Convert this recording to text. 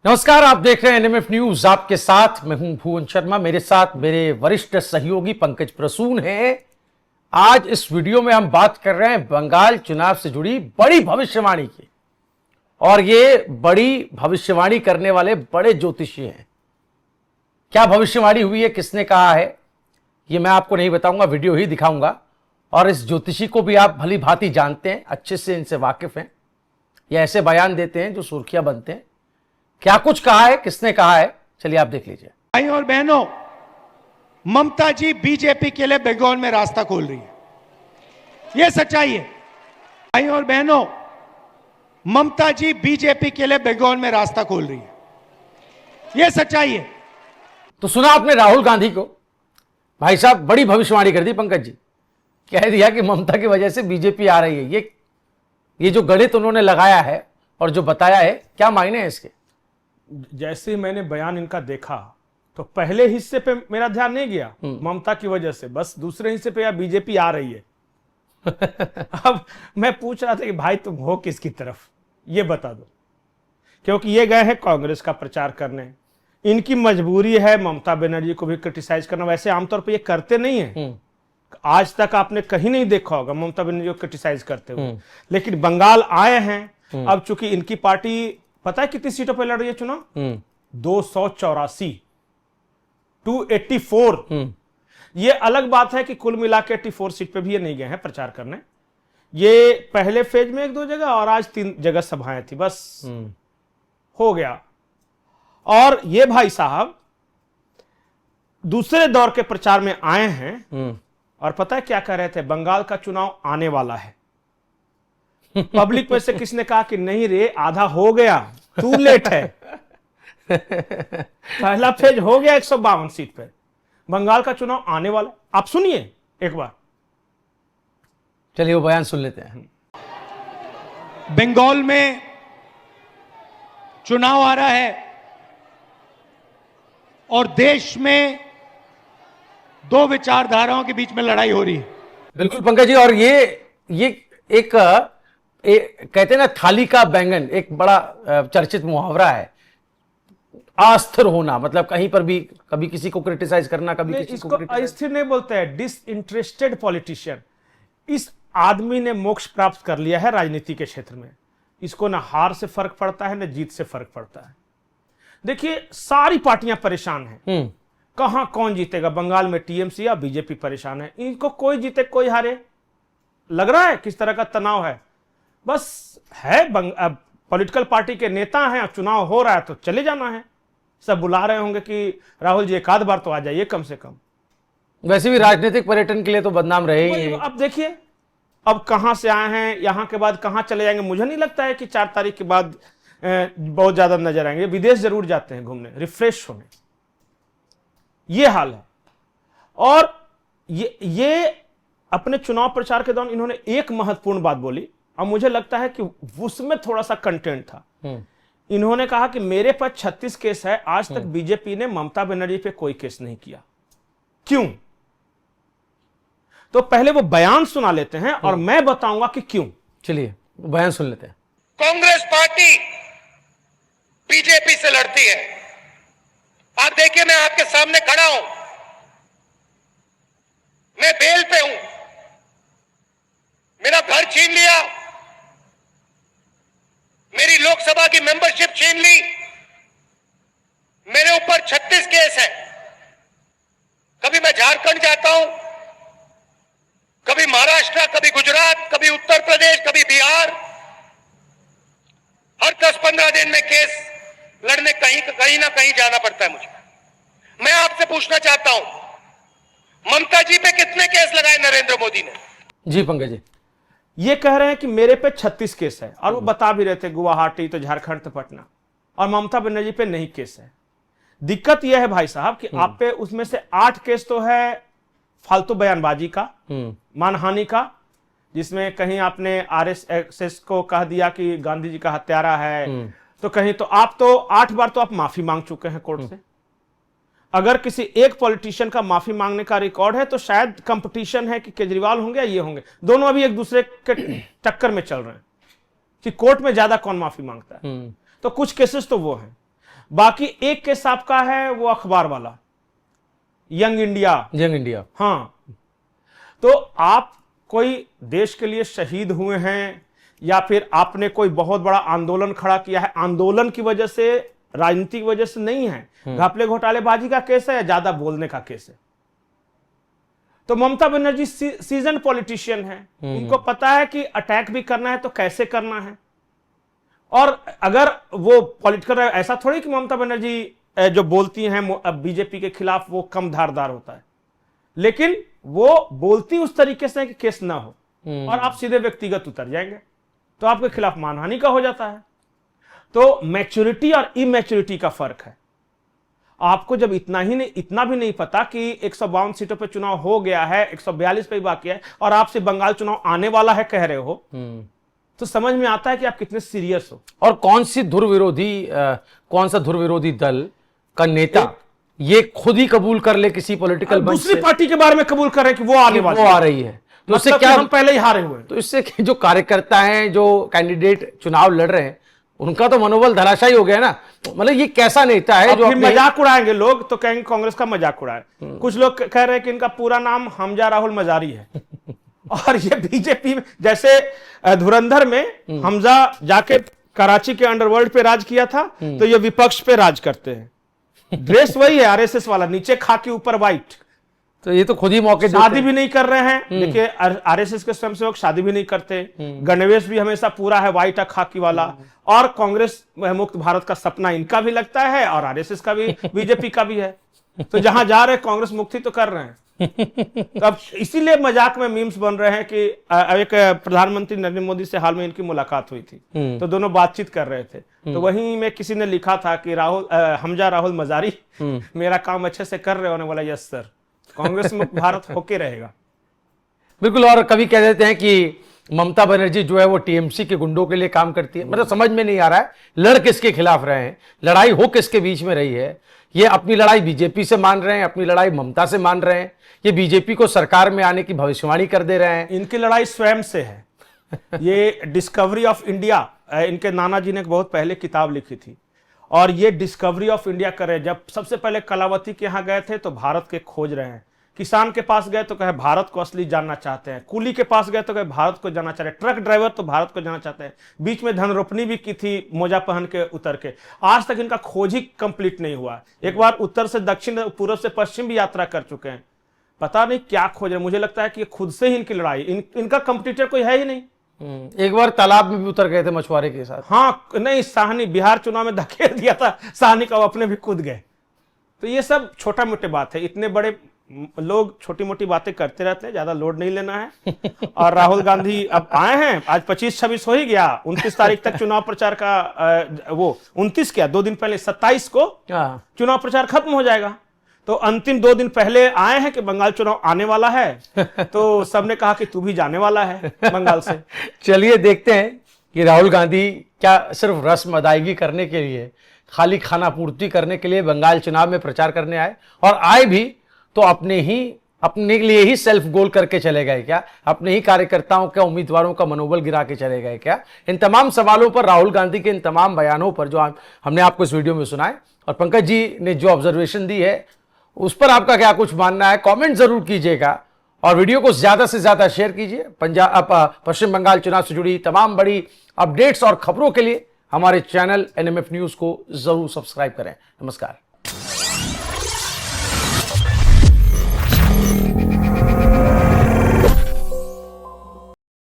नमस्कार, आप देख रहे हैं एनएमएफ न्यूज। आपके साथ मैं हूं भुवन शर्मा, मेरे साथ मेरे वरिष्ठ सहयोगी पंकज प्रसून हैं। आज इस वीडियो में हम बात कर रहे हैं बंगाल चुनाव से जुड़ी बड़ी भविष्यवाणी की, और ये बड़ी भविष्यवाणी करने वाले बड़े ज्योतिषी हैं। क्या भविष्यवाणी हुई है, किसने कहा है, ये मैं आपको नहीं बताऊंगा, वीडियो ही दिखाऊंगा। और इस ज्योतिषी को भी आप भली भांति जानते हैं, अच्छे से इनसे वाकिफ हैं। ये ऐसे बयान देते हैं जो सुर्खियां बनते हैं। क्या कुछ कहा है, किसने कहा है, चलिए आप देख लीजिए। भाई और बहनों, ममता जी बीजेपी के लिए बंगाल में रास्ता खोल रही है, यह सच्चाई है। भाई और बहनों, ममता जी बीजेपी के लिए बंगाल में रास्ता खोल रही है, यह सच्चाई है। तो सुना आपने राहुल गांधी को, भाई साहब बड़ी भविष्यवाणी कर दी पंकज जी। कह दिया कि ममता की वजह से बीजेपी आ रही है। ये जो गणित उन्होंने लगाया है और जो बताया है, क्या मायने हैं इसके? जैसे ही मैंने बयान इनका देखा तो पहले हिस्से पे मेरा ध्यान नहीं गया, ममता की वजह से, बस दूसरे हिस्से पे या बीजेपी आ रही है। अब मैं पूछ रहा था कि भाई तुम हो किसकी तरफ, ये बता दो, क्योंकि ये गए हैं कांग्रेस का प्रचार करने। इनकी मजबूरी है ममता बनर्जी को भी क्रिटिसाइज करना। वैसे आमतौर पर ये करते नहीं है, आज तक आपने कहीं नहीं देखा होगा ममता बनर्जी को क्रिटिसाइज करते हुए, लेकिन बंगाल आए हैं। अब चूंकि इनकी पार्टी पता है कितनी सीटों पर लड़ रही है चुनाव? 284, 284। ये अलग बात है कि कुल मिला के 84 सीट पे भी ये नहीं गए हैं प्रचार करने। ये पहले फेज में 1-2 जगह और आज 3 जगह सभाएं थी, बस हो गया। और ये भाई साहब दूसरे दौर के प्रचार में आए हैं और पता है क्या कह रहे थे? बंगाल का चुनाव आने वाला है। पब्लिक में से किसने कहा कि नहीं रे, आधा हो गया, टू लेट है। पहला फेज हो गया 152 सीट पे, बंगाल का चुनाव आने वाला। आप सुनिए एक बार, चलिए वो बयान सुन लेते हैं। बंगाल में चुनाव आ रहा है और देश में 2 विचारधाराओं के बीच में लड़ाई हो रही है। बिल्कुल पंकज जी, और ये एक कहते हैं ना, थाली का बैंगन, एक बड़ा चर्चित मुहावरा है, अस्थिर होना। मतलब कहीं पर भी कभी किसी को क्रिटिसाइज करना, कभी किसी को अस्थिर नहीं बोलते हैं, डिसइंटरेस्टेड पॉलिटिशियन। इस आदमी ने मोक्ष प्राप्त कर लिया है राजनीति के क्षेत्र में। इसको ना हार से फर्क पड़ता है, ना जीत से फर्क पड़ता है। देखिए सारी पार्टियां परेशान हैं, कहां कौन जीतेगा। बंगाल में टीएमसी या बीजेपी परेशान है, इनको कोई जीते कोई हारे। लग रहा है किस तरह का तनाव है, बस है। पॉलिटिकल पार्टी के नेता हैं, चुनाव हो रहा है तो चले जाना है। सब बुला रहे होंगे कि राहुल जी एक आध बार तो आ जाइए कम से कम। वैसे भी राजनीतिक पर्यटन के लिए तो बदनाम रहे ही। अब देखिए अब कहां से आए हैं, यहां के बाद कहां चले जाएंगे। मुझे नहीं लगता है कि 4 तारीख के बाद बहुत ज्यादा नजर आएंगे। विदेश जरूर जाते हैं घूमने, रिफ्रेश होने, ये हाल है। और ये अपने चुनाव प्रचार के दौरान इन्होंने एक महत्वपूर्ण बात बोली, और मुझे लगता है कि उसमें थोड़ा सा कंटेंट था। इन्होंने कहा कि मेरे पास 36 केस है, आज तक बीजेपी ने ममता बनर्जी पे कोई केस नहीं किया। क्यों? तो पहले वो बयान सुना लेते हैं और मैं बताऊंगा कि क्यों। चलिए बयान सुन लेते हैं। कांग्रेस पार्टी बीजेपी से लड़ती है। आप देखिए, मैं आपके सामने खड़ा हूं, मैं बेल पे हूं, मेरा घर छीन लिया, मेरी लोकसभा की मेंबरशिप छीन ली, मेरे ऊपर 36 केस है। कभी मैं झारखंड जाता हूं, कभी महाराष्ट्र, कभी गुजरात, कभी उत्तर प्रदेश, कभी बिहार। हर 10-15 दिन में केस लड़ने कहीं ना कहीं जाना पड़ता है मुझे। मैं आपसे पूछना चाहता हूं, ममता जी पे कितने केस लगाए नरेंद्र मोदी ने? जी पंकज जी, ये कह रहे हैं कि मेरे पे 36 केस है, और वो बता भी रहे थे गुवाहाटी तो झारखंड तो पटना, और ममता बनर्जी पे नहीं केस है। दिक्कत यह है भाई साहब कि आप पे उसमें से 8 केस तो है फालतू बयानबाजी का, मानहानि का, जिसमें कहीं आपने आरएसएस को कह दिया कि गांधी जी का हत्यारा है, तो कहीं तो आप तो 8 बार तो आप माफी मांग चुके हैं कोर्ट से। अगर किसी एक पॉलिटिशियन का माफी मांगने का रिकॉर्ड है तो शायद कंपटीशन है कि केजरीवाल होंगे या ये होंगे। दोनों अभी एक दूसरे के टक्कर में चल रहे हैं कि कोर्ट में ज्यादा कौन माफी मांगता है। तो कुछ केसेस तो वो हैं। बाकी एक केस आपका है वो अखबार वाला, यंग इंडिया। हाँ, तो आप कोई देश के लिए शहीद हुए हैं या फिर आपने कोई बहुत बड़ा आंदोलन खड़ा किया है, आंदोलन की वजह से, राजनीति की वजह से नहीं है, घपले घोटालेबाजी का केस है या ज्यादा बोलने का केस है। तो ममता बनर्जी सीजन पॉलिटिशियन है, उनको पता है कि अटैक भी करना है तो कैसे करना है। और अगर वो पॉलिटिकल, ऐसा थोड़ी कि ममता बनर्जी जो बोलती हैं बीजेपी के खिलाफ वो कम धारदार होता है, लेकिन वो बोलती उस तरीके से कि केस ना हो और आप सीधे व्यक्तिगत उतर जाएंगे तो आपके खिलाफ मानहानि का हो जाता है। तो मैच्योरिटी और इमैच्योरिटी का फर्क है। आपको जब इतना भी नहीं पता कि 152 सीटों पर चुनाव हो गया है, 142 पे बाकी है और आपसे बंगाल चुनाव आने वाला है कह रहे हो, तो समझ में आता है कि आप कितने सीरियस हो। और कौन सा धुर विरोधी दल का नेता ये खुद ही कबूल कर ले किसी पॉलिटिकल मंच दूसरी पार्टी के बारे में कबूल कर रहे कि वो आने वाली, वो आ रही है, तो इससे मतलब क्या, हम पहले ही हारे हुए। तो इससे जो कार्यकर्ता हैं, जो कैंडिडेट चुनाव लड़ रहे हैं, उनका तो मनोबल धराशायी हो गया ना। मतलब ये कैसा नेता है जो मजाक उड़ाएंगे लोग, तो कहेंगे कांग्रेस का मजाक उड़ाए। कुछ लोग कह रहे हैं कि इनका पूरा नाम हमजा राहुल मजारी है। और ये बीजेपी में, जैसे धुरंधर में हमजा जाके कराची के अंडरवर्ल्ड पे राज किया था, तो ये विपक्ष पे राज करते हैं। ड्रेस वही है आरएसएस वाला, नीचे खाकी ऊपर व्हाइट। तो ये तो खुद ही मौके शादी भी नहीं कर रहे हैं। देखिए आरएसएस के स्वयंसेवक शादी भी नहीं करते, गणवेश भी हमेशा पूरा है व्हाइट खाकी वाला। और कांग्रेस मुक्त भारत का सपना इनका भी लगता है और आरएसएस का भी, बीजेपी का भी है। तो जहां जा रहे कांग्रेस मुक्ति तो कर रहे हैं। तो अब इसीलिए मजाक में मीम्स बन रहे हैं कि एक प्रधानमंत्री नरेंद्र मोदी से हाल में इनकी मुलाकात हुई थी, तो दोनों बातचीत कर रहे थे। तो वहीं में किसी ने लिखा था कि हमजा राहुल मजारी, मेरा काम अच्छे से कर रहे होने वाला, यस सर, कांग्रेस मुक्त भारत होके रहेगा। बिल्कुल। और कभी कह देते हैं कि ममता बनर्जी जो है वो टीएमसी के गुंडों के लिए काम करती है। मतलब समझ में नहीं आ रहा है लड़ किसके खिलाफ रहे हैं, लड़ाई हो किसके बीच में रही है। ये अपनी लड़ाई बीजेपी से मान रहे हैं, अपनी लड़ाई ममता से मान रहे हैं, ये बीजेपी को सरकार में आने की भविष्यवाणी कर दे रहे हैं। इनकी लड़ाई स्वयं से है। ये डिस्कवरी ऑफ इंडिया, इनके नाना जी ने बहुत पहले किताब लिखी थी और ये डिस्कवरी ऑफ इंडिया कर रहे हैं। जब सबसे पहले कलावती के यहाँ गए थे तो भारत के खोज रहे हैं, किसान के पास गए तो कहे भारत को असली जानना चाहते हैं, कूली के पास गए तो कहे भारत को जानना चाहते हैं, ट्रक ड्राइवर तो भारत को जानना चाहते हैं। बीच में धन रोपनी भी की थी मोजा पहन के उतर के। आज तक इनका खोज ही कंप्लीट नहीं हुआ। एक बार उत्तर से दक्षिण, पूर्व से पश्चिम भी यात्रा कर चुके हैं। पता नहीं क्या खोज रहे। मुझे लगता है कि खुद से ही इनकी लड़ाई, इनका कंपटीटर कोई है ही नहीं। एक बार तालाब में भी उतर गए थे मछुआरे के साथ। हाँ, नहीं, साहनी बिहार चुनाव में धकेल दिया था साहनी का, अपने भी कूद गए। तो ये सब छोटा मोटी बात है। इतने बड़े लोग छोटी मोटी बातें करते रहते हैं, ज्यादा लोड नहीं लेना है। और राहुल गांधी अब आए हैं, आज 25-26 हो ही गया, 29 तारीख तक चुनाव प्रचार का वो 29 क्या 2 दिन पहले 27 को चुनाव प्रचार खत्म हो जाएगा। तो अंतिम 2 दिन पहले आए हैं कि बंगाल चुनाव आने वाला है, तो सबने कहा कि तू भी जाने वाला है बंगाल से। चलिए देखते हैं कि राहुल गांधी क्या सिर्फ रस्म अदायगी करने के लिए, खाली खाना पूर्ति करने के लिए बंगाल चुनाव में प्रचार करने आए, और आए भी तो अपने लिए ही सेल्फ गोल करके चले गए क्या, अपने ही कार्यकर्ताओं के, उम्मीदवारों का मनोबल गिरा के चले गए क्या। इन तमाम सवालों पर, राहुल गांधी के इन तमाम बयानों पर जो हमने आपको इस वीडियो में सुनाए, और पंकज जी ने जो ऑब्जर्वेशन दी है उस पर आपका क्या कुछ मानना है, कमेंट जरूर कीजिएगा और वीडियो को ज्यादा से ज्यादा शेयर कीजिए। पश्चिम बंगाल चुनाव से जुड़ी तमाम बड़ी अपडेट्स और खबरों के लिए हमारे चैनल एनएमएफ न्यूज को जरूर सब्सक्राइब करें। नमस्कार।